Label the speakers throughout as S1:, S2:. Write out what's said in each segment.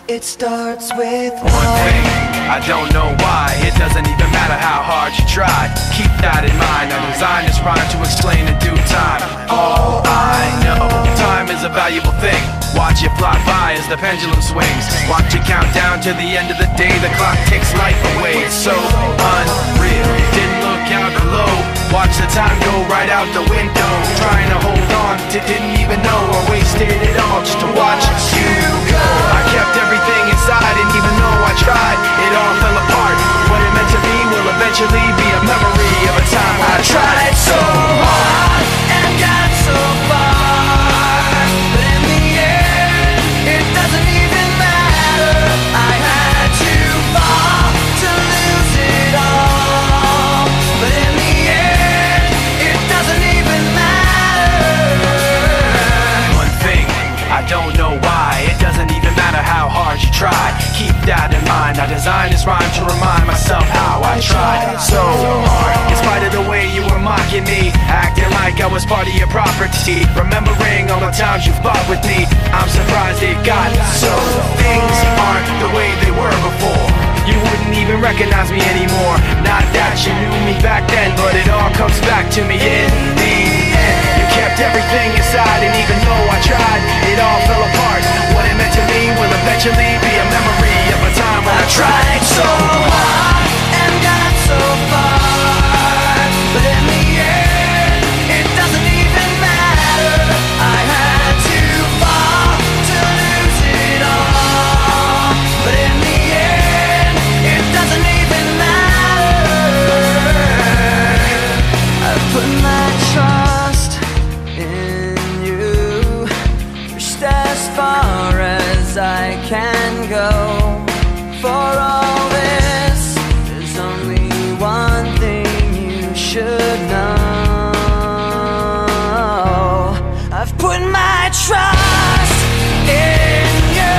S1: It starts with
S2: one thing, I don't know why. It doesn't even matter how hard you try. Keep that in mind. I designed this rhyme to explain in due time. All I know, time is a valuable thing. Watch it fly by as the pendulum swings. Watch it count down to the end of the day. The clock takes life away. It's so unreal. Didn't look out below. Watch the time go right out the window. Trying to hold on to didn't even know I wasted it all just to watch you go. I kept everything inside, and even though I tried, it all fell apart. What it meant to be will eventually be a memory of a time when I tried so hard and got so far, but in the end, it doesn't even matter. I had to fall to lose it all, but in the end, it doesn't even matter. One thing, I don't know why. It doesn't even matter how hard you try. Keep that in mind. I designed this rhyme to remind myself how I tried so hard. In spite of the way you were mocking me, acting like I was part of your property, remembering all the times you fought with me, I'm surprised it got so. Things aren't the way they were before. You wouldn't even recognize me anymore. Not that you knew me back then, but it all comes back to me in the end. You kept everything inside, and even though I tried, it all fell apart. What it meant to me will eventually be a memory of a time when I tried so hard and got so far, but in the end, it doesn't even matter. I had to fall to lose it all, but in the end, it doesn't even matter. I put my trust in you, pushed as far as I can go. For all this, there's only one thing you should know. I've put my trust in you,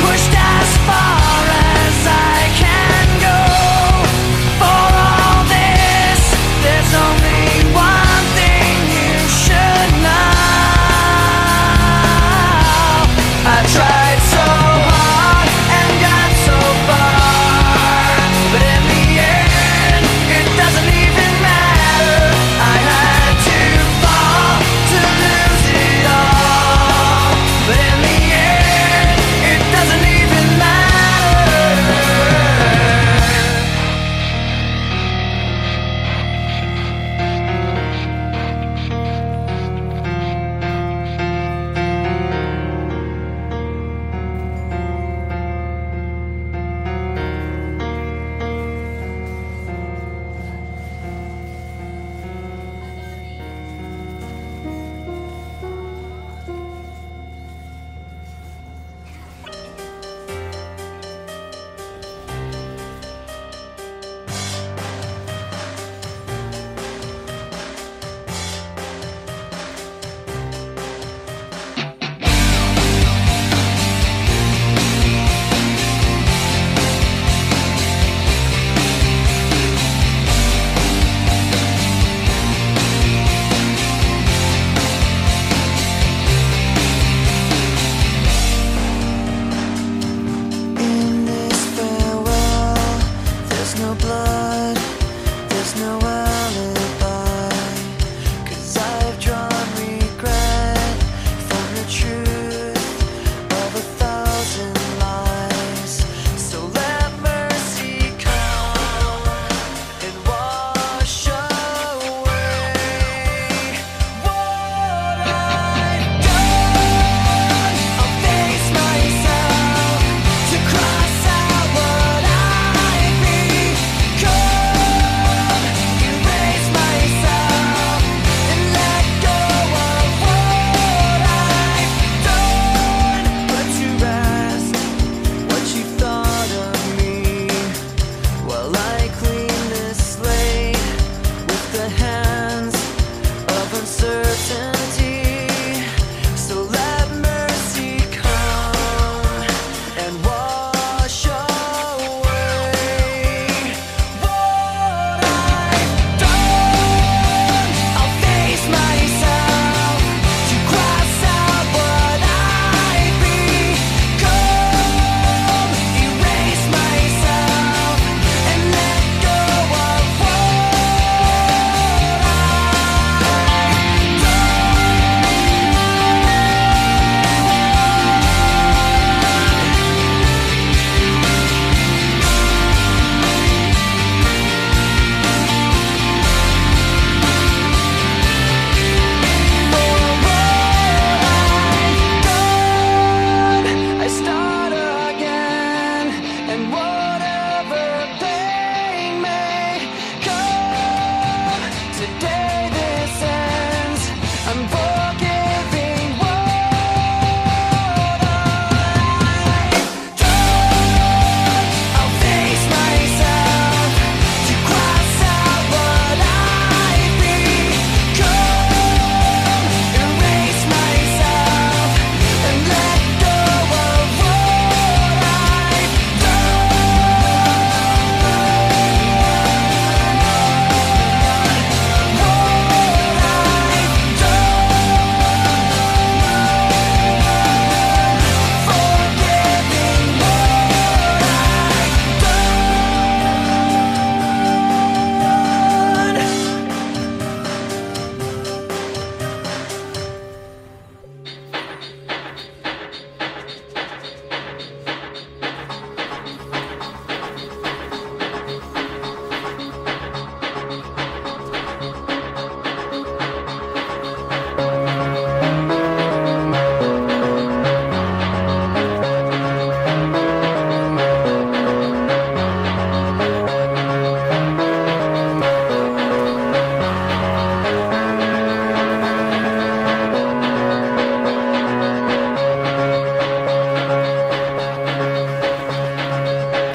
S2: pushed as far as I can go. For all this, there's only one thing you should know. I tried so hard and got so far,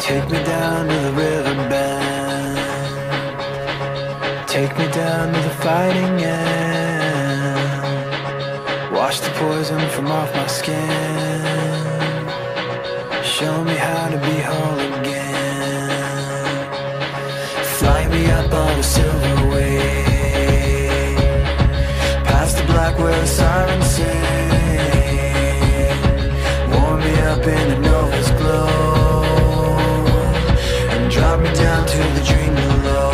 S1: Take me down to the riverbend. Take me down to the fighting end. Wash the poison from off my skin. Show me how to be whole again. Fly me up on a silver wave, past the black where the sirens sing. Warm me up in the nova's glow, and drop me down to the dream below.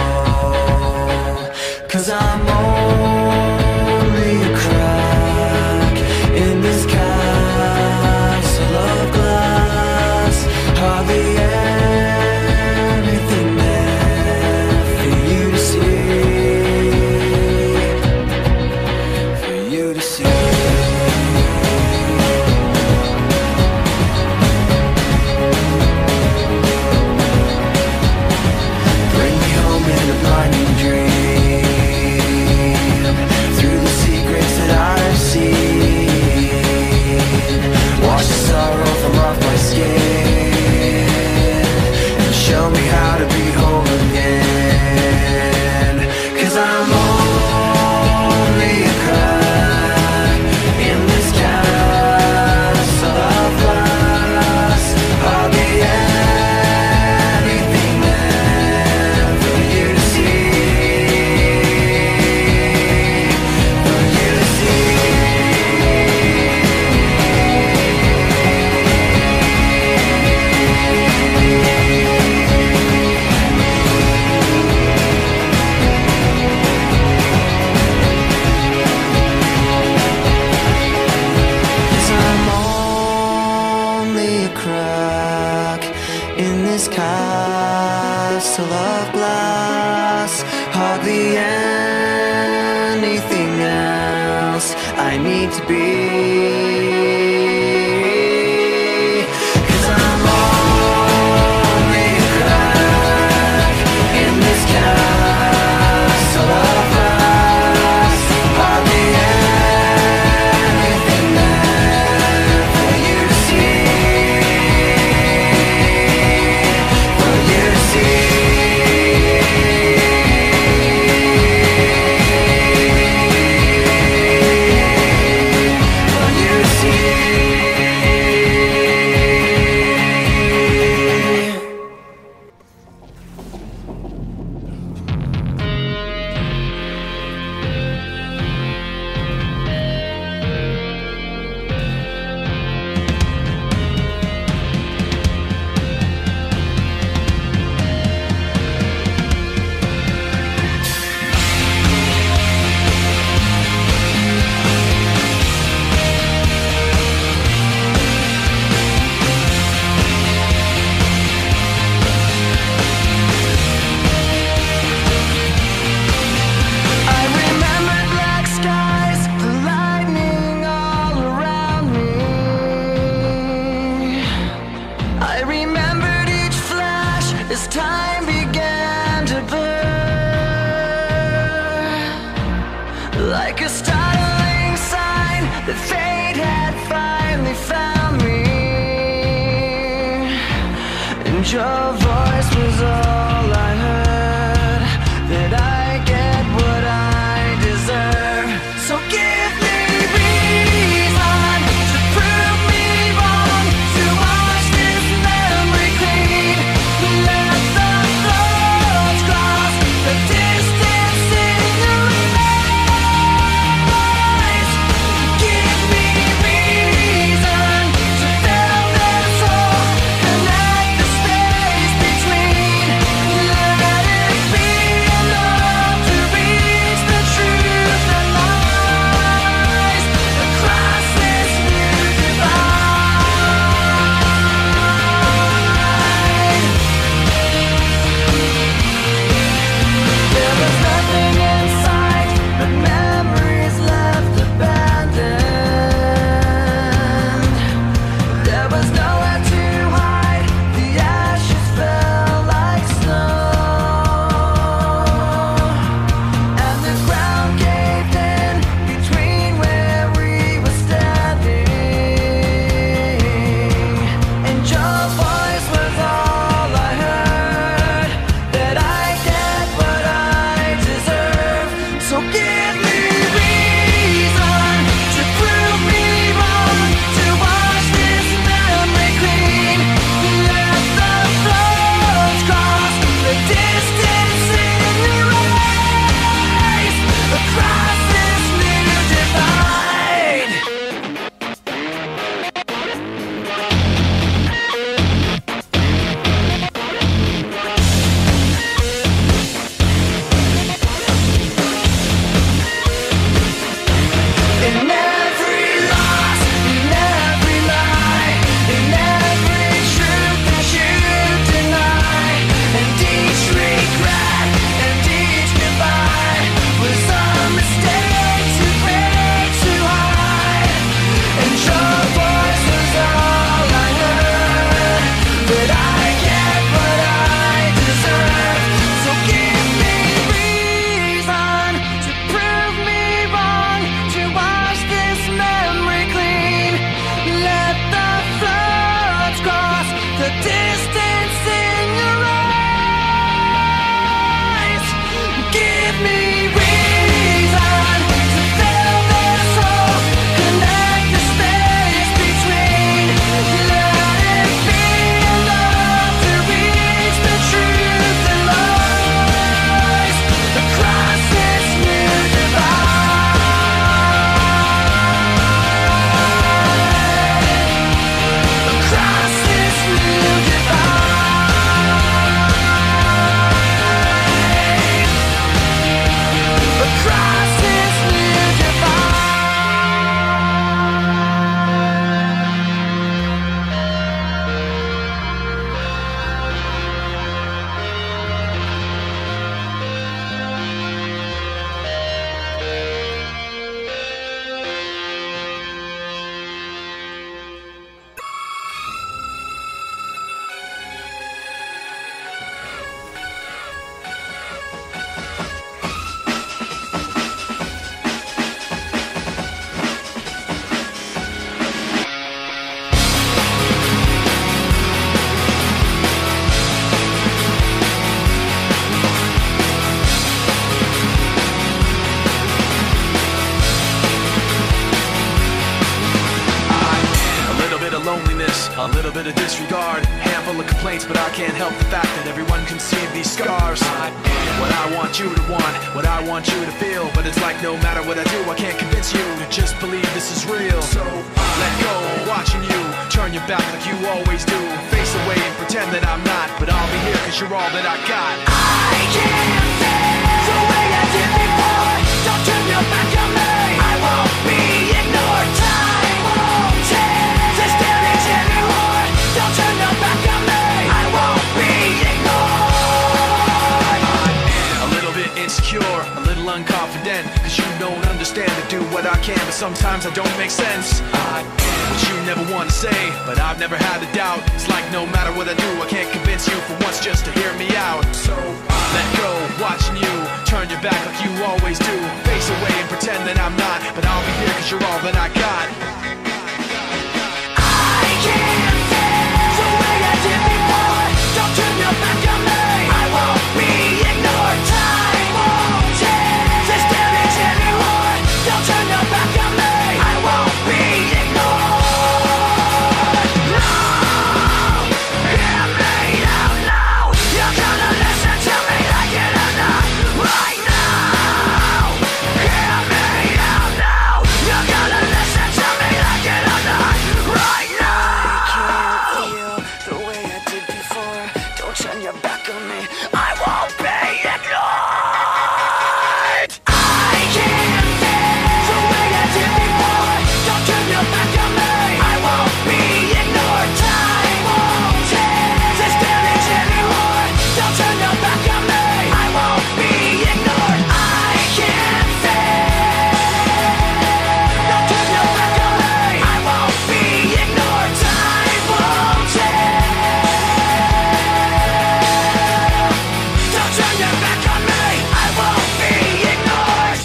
S1: 'Cause I'm only a crack in this castle of glass. Hardly anything there for you to see, for you to see. Bring me home in a blinding dream, through the secrets that I've seen. Wash the sorrow from off my skin, and show me how to be whole again. 'Cause I'm only a crack in this castle of glass. Hardly anything there for you to see, for you to see. Castle of glass, hardly anything else I need to be. 'Cause I'm only a crack in this castle of glass, hardly anything there for you to see. As time began to blur, like a startling sign that fate had finally found me, and your voice was all I heard, that I get what I deserve. So give me reason to prove me wrong, to wash this memory clean. Let the thoughts cross the distance in your eyes. Give me reason to fill this hole, connect the space between. Let it be enough.
S2: guard. Handful of complaints, but I can't help the fact that everyone can see these scars. What I want you to want, what I want you to feel. But it's like no matter what I do, I can't convince you to just believe this is real. So let go of watching you turn your back like you always do. Face away and pretend that I'm not, but I'll be here cause you're all that I got.
S1: I can't feel the way I did before. Don't turn your back on me. I won't be ignored. Time won't take this damage anymore. Don't turn your back on me. I won't be ignored.
S2: A little bit insecure, a little unconfident, cause you don't understand to do what I can, but sometimes I don't make sense. What you never want to say, but I've never had a doubt. It's like no matter what I do, I can't convince you for once just to hear me out. So let go, watching you turn your back like you always do. Face away and pretend that I'm not, but I'll be here cause you're all that I got.
S1: I can't feel the way I did before. Don't turn your back on me. I won't be ignored. Time won't take this damage anymore. Don't turn your back on me. I won't be ignored. No, hear me out now. You're gonna listen to me like it or not. Right now, hear me out now. You're gonna listen to me like it or not. Right now. I can't feel the way I did before. Don't turn your back on me. I won't be ignored. I can't feel the way I did before. Don't turn your back on me. I won't be ignored. Time won't take this damage anymore. Don't turn your back on me. I won't be ignored. I can't feel. Don't turn your back on me. I won't be ignored. Time won't take. Don't turn your back on me. I won't be ignored.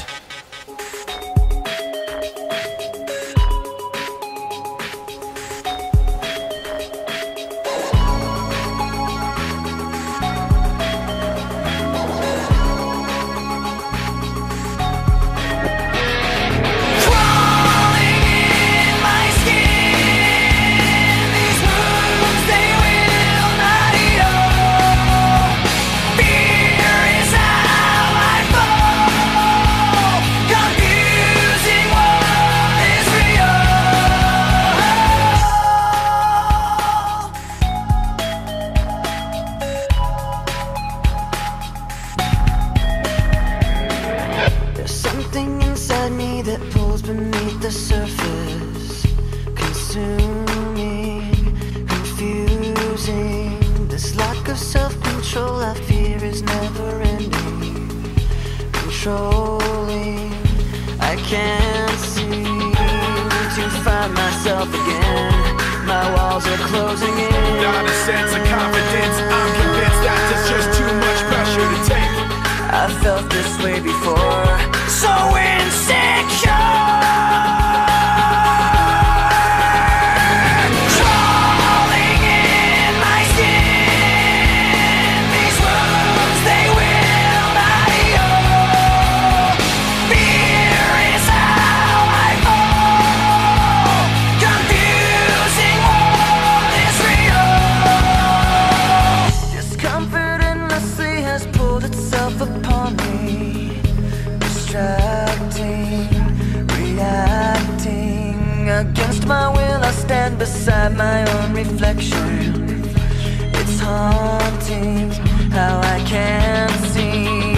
S1: Crawling in my skin, these wounds they will not heal. Fear is how I fall, confusing what is real. There's something inside me that pulls beneath the surface, consuming, confusing. This lack of self-control I fear is never ending, controlling. I can't seem to find myself again. My walls are closing in.
S2: Not a sense of confidence, I'm convinced that there's just too much pressure to take.
S1: I felt this way before, so insecure. Crawling in my skin, these wounds they will not heal. Fear is how I fall, confusing what is real. Discomfort endlessly has pulled itself upon me, distracting, reacting. Against my will I stand beside my own reflection. It's haunting how I can't seem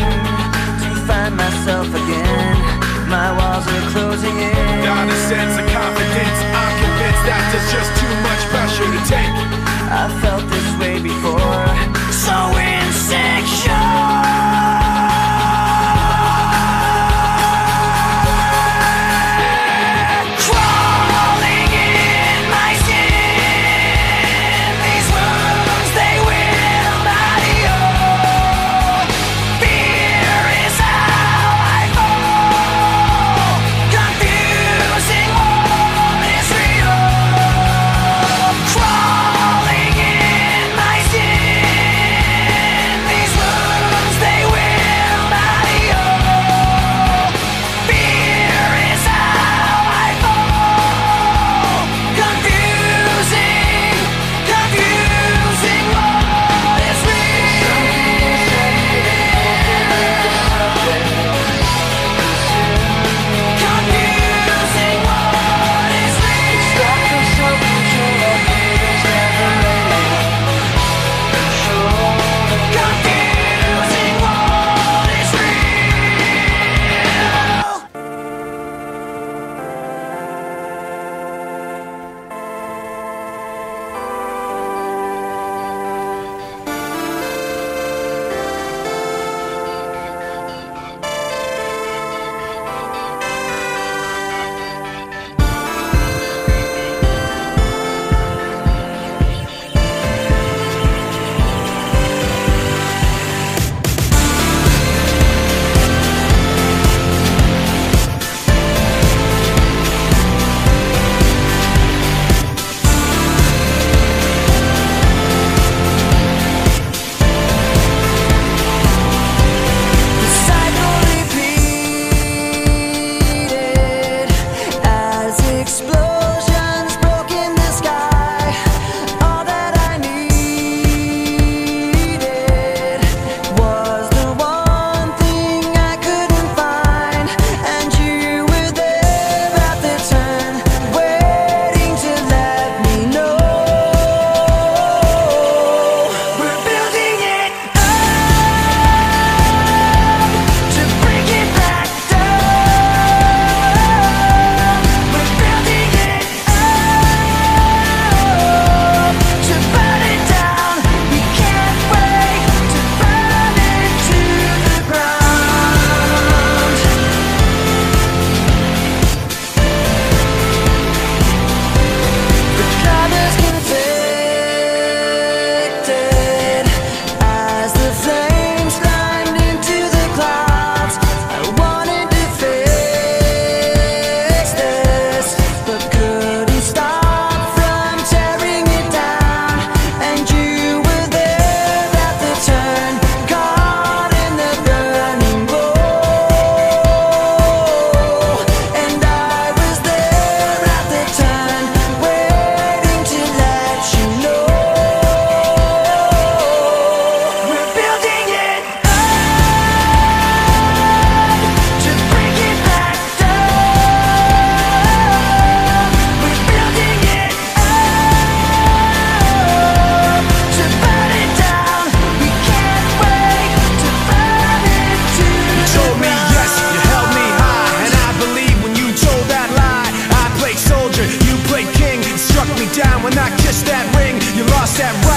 S1: to find myself again. My walls are closing in.
S2: Not a sense of confidence, I'm convinced that there's just too much pressure to take.
S1: I felt this way before, so insecure. Crawling in my skin, these wounds they will not heal. Fear is how I fall, confusing what is real. Crawling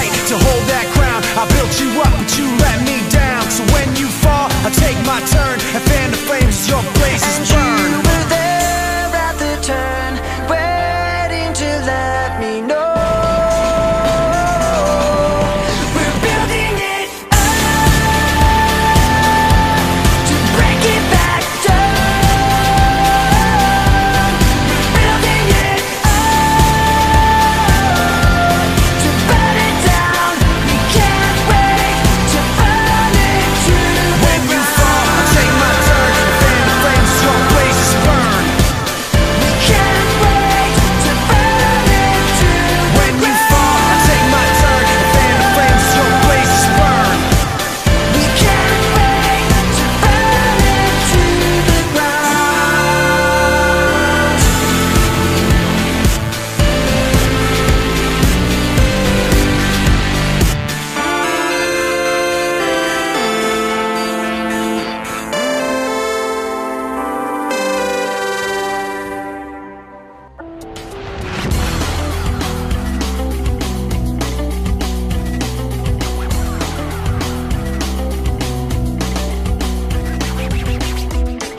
S1: fight to hold that crown. I built you up, but you let me down. So when you fall, I take my turn and fan the flames as your blazes burn. You were there at the turn, waiting to let me know. We're building it up to break it back down. We're building it up to burn it down. We can't wait to burn it to the ground. When you fall, I take my turn and fan the flames as your blazes burn. We can't wait to burn it to the ground. When you fall, I take my turn and fan the flames as your blazes burn. We can't wait to burn it to the ground.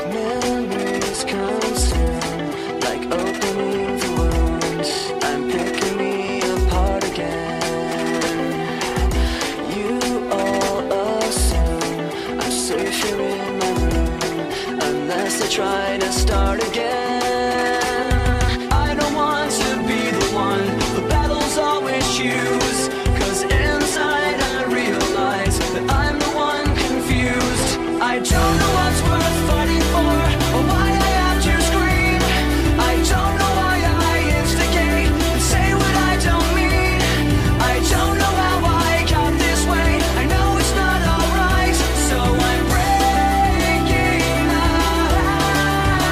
S1: Memories come soon, like opening the wounds. I'm picking me apart again. You all assume I'm safe here in my room, unless I try to start again. I don't want to be the one the battles always choose, 'cause inside I realize that I'm the one confused. I don't know what's worth fighting for, or why I have to scream. I don't know why I instigate and say what I don't mean. I don't know how I got this way. I know it's not alright, so I'm breaking out.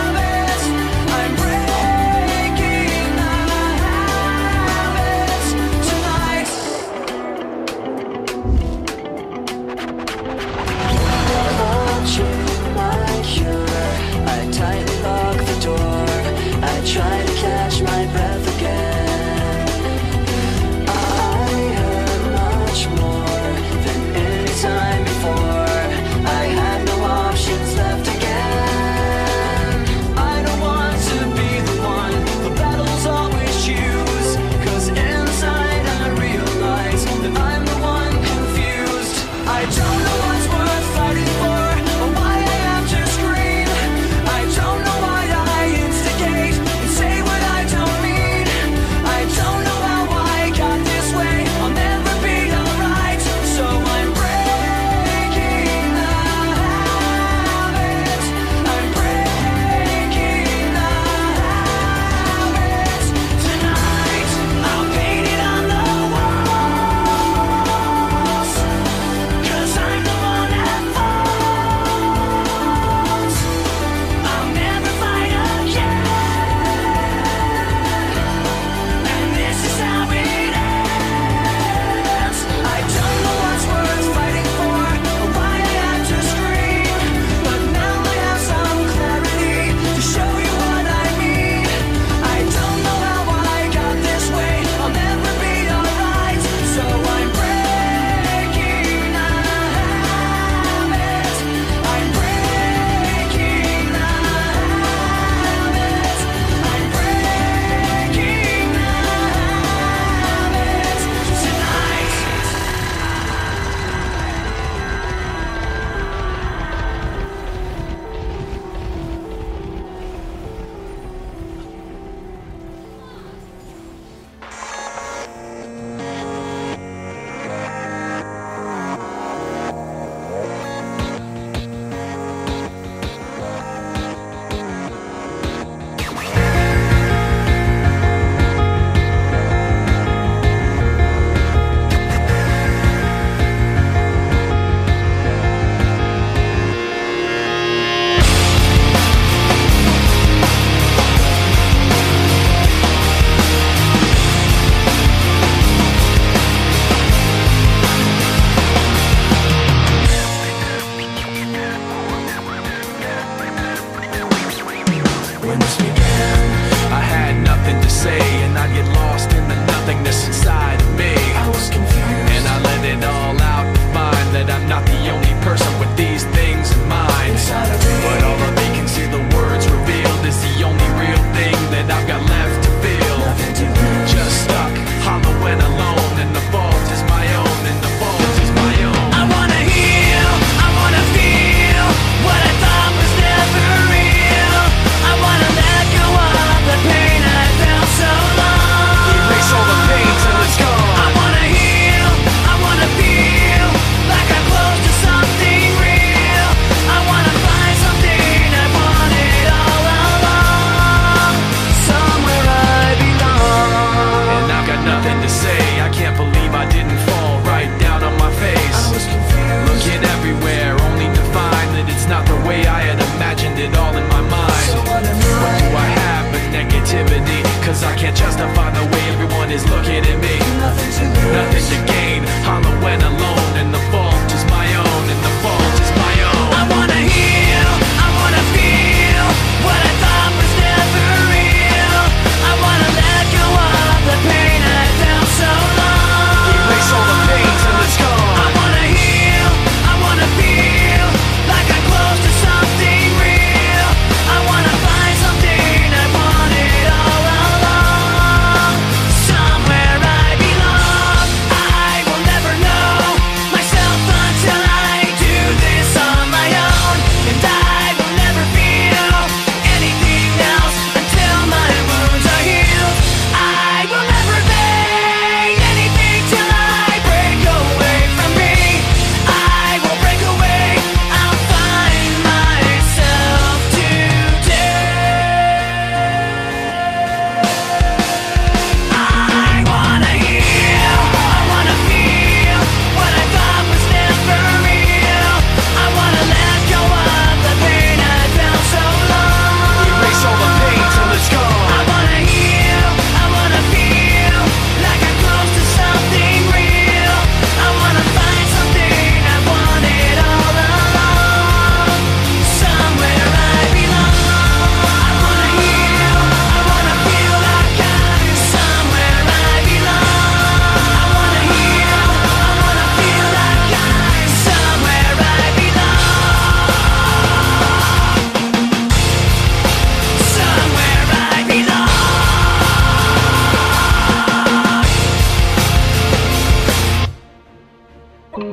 S1: Should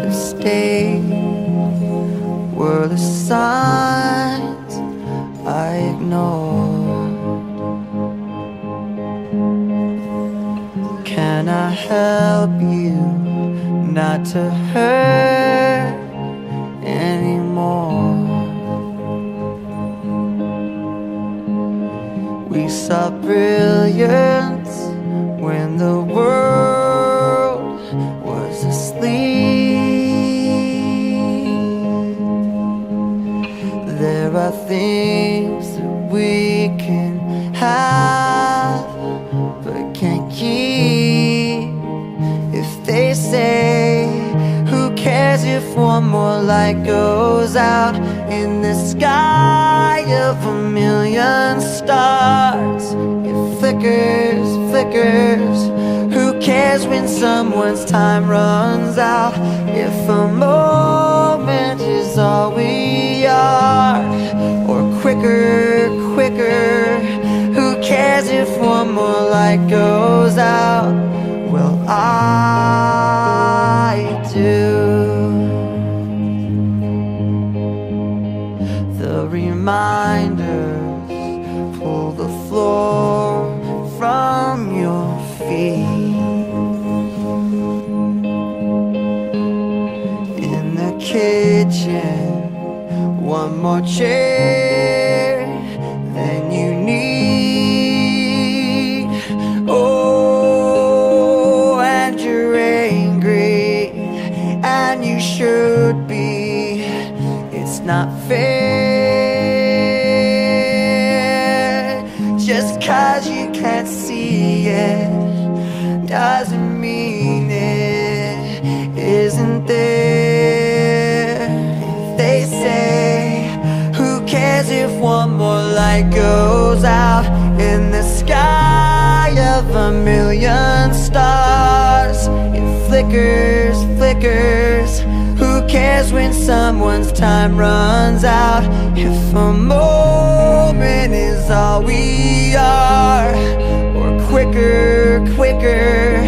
S1: have stayed, were the signs I ignored. Can I help you not to hurt anymore? We saw brilliance when the world was asleep. There are things that we can have but can't keep. If they say, who cares if one more light goes out in the sky of a million stars? It flickers, flickers. Who cares when someone's time runs out? If a moment is all we are, or quicker, quicker. Who cares if one more light goes out? Well, I do. The reminders pull the floor from your feet. In the kitchen, one more chair than you need. Oh, and you're angry, and you should be. It's not fair. Just 'cause you can't see it doesn't mean it isn't there. If they say, who cares if one more light goes out in the sky of a million stars? It flickers, flickers. Who cares when someone's time runs out? If a moment is all we are, or quicker, quicker.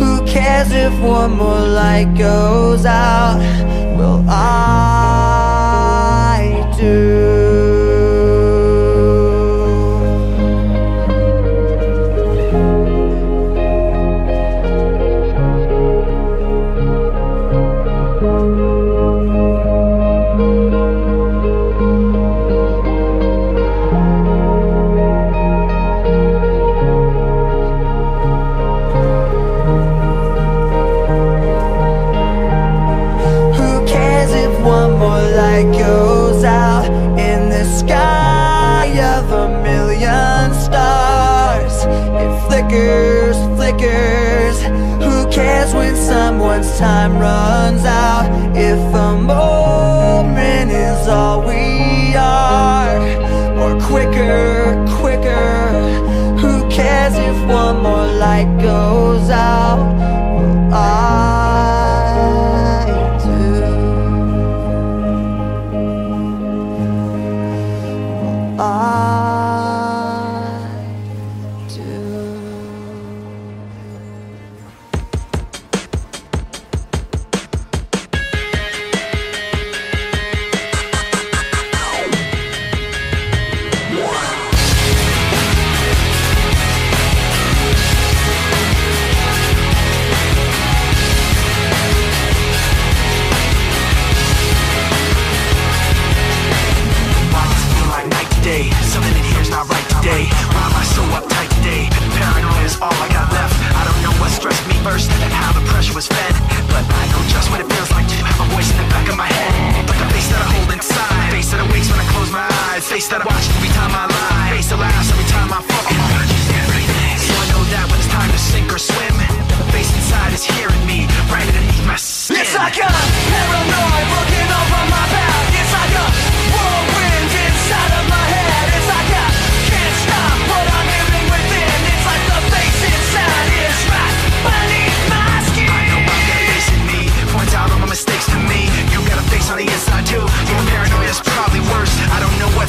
S1: Who cares if one more light goes out? Well, I do. Goes out in the sky of a million stars. It flickers, flickers. Who cares when someone's time runs out? If a moment is all we are, or quicker, quicker. Who cares if one more light goes out? Well, I do. I do.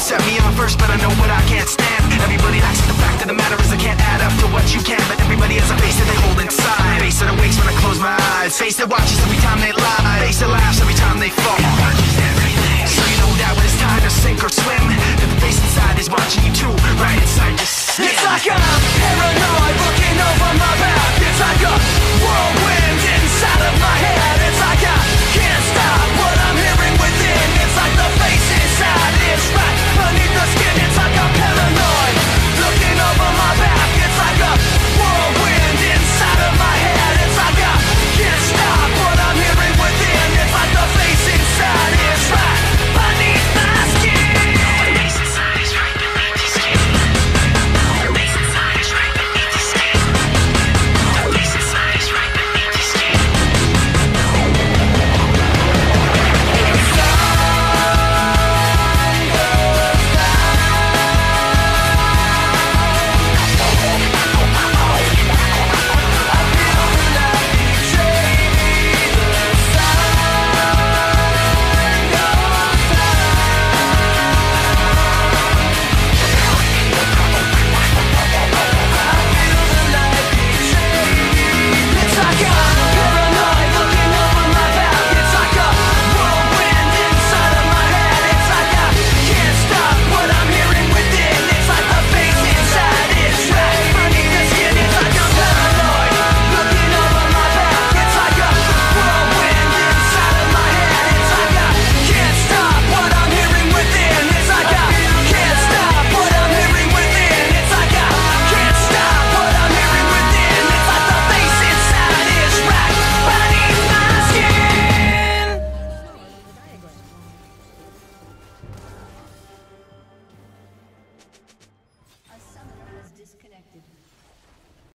S2: set me on first, but I know what I can't stand. Everybody likes it, the fact of the matter is I can't add up to what you can. But everybody has a face that they hold inside, face that awakes when I close my eyes, face that watches every time they lie.